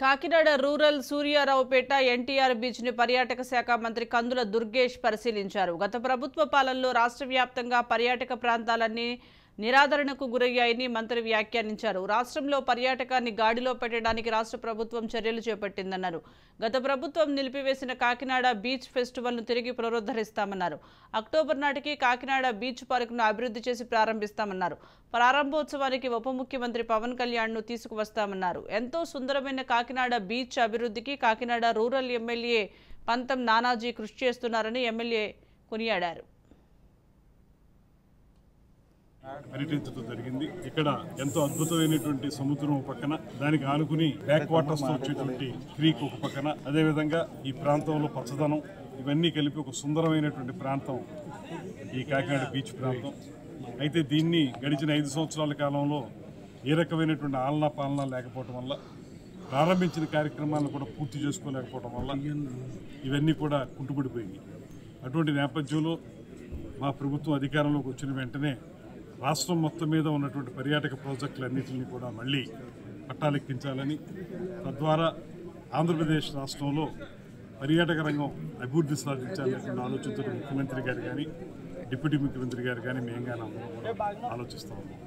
Kakinada rural Suryaraopeta NTR beach ని పర్యాటక శాఖ మంత్రి కందుల దుర్గేష్ పరిశీలించారు. గత ప్రభుత్వ పాలనలో రాష్ట్ర వ్యాప్తంగా పర్యాటక ప్రాంతాలన్నీ నిరాదరణకు గురయ్యాయని మంత్రి వ్యాఖ్యానించారు. రాష్ట్రంలో పర్యాటకాన్ని గాడిలో పెట్టడానికి రాష్ట్ర ప్రభుత్వం చర్యలు చేపట్టిందన్నారు. గత ప్రభుత్వం నిలిపివేసిన కాకినాడ బీచ్ ఫెస్టివల్ ను తిరిగి పునరుద్ధరిస్తామన్నారు. అక్టోబర్ నాటికి కాకినాడ బీచ్ పార్కును అభివృద్ధి చేసి ప్రారంభిస్తామన్నారు. ప్రారంభోత్సవానికి ఉప ముఖ్యమంత్రి పవన్ కళ్యాణ్ ను తీసుకువస్తామన్నారు. ఎంతో సుందరమైన కాకినాడ బీచ్ అభివృద్ధికి కాకినాడ రూరల్ ఎమ్మెల్యే పంతం నానాజీ కృషి చేస్తున్నారని ఎమ్మెల్యే కొనియాడారు. పర్యటించడం జరిగింది. ఇక్కడ ఎంతో అద్భుతమైనటువంటి సముద్రం పక్కన, దానికి ఆనుకుని బ్యాక్ వాటర్స్ తో వచ్చేటువంటి క్రీక్ ఒక పక్కన, అదేవిధంగా ఈ ప్రాంతంలో పచ్చదనం ఇవన్నీ కలిపి ఒక సుందరమైనటువంటి ప్రాంతం ఈ కాకినాడ బీచ్ ప్రాంతం. అయితే దీన్ని గడిచిన 5 సంవత్సరాల కాలంలో ఏ రకమైనటువంటి ఆలనా పాలన లేకపోవడం వల్ల, ప్రారంభించిన కార్యక్రమాలను కూడా పూర్తి చేసుకోలేకపోవడం వల్ల ఇవన్నీ కూడా కుంటుపడిపోయింది. అటువంటి నేపథ్యంలో మా ప్రభుత్వం అధికారంలోకి వచ్చిన వెంటనే రాష్ట్రం మొత్తం మీద ఉన్నటువంటి పర్యాటక ప్రాజెక్టులన్నింటినీ కూడా మళ్ళీ పట్టాలెక్కించాలని, తద్వారా ఆంధ్రప్రదేశ్ రాష్ట్రంలో పర్యాటక రంగం అభివృద్ధి సాధించాలనేటువంటి ఆలోచనతో ముఖ్యమంత్రి గారు కానీ, డిప్యూటీ ముఖ్యమంత్రి గారు కానీ, మేము కానీ అందరం కూడా ఆలోచిస్తూ ఉన్నాం.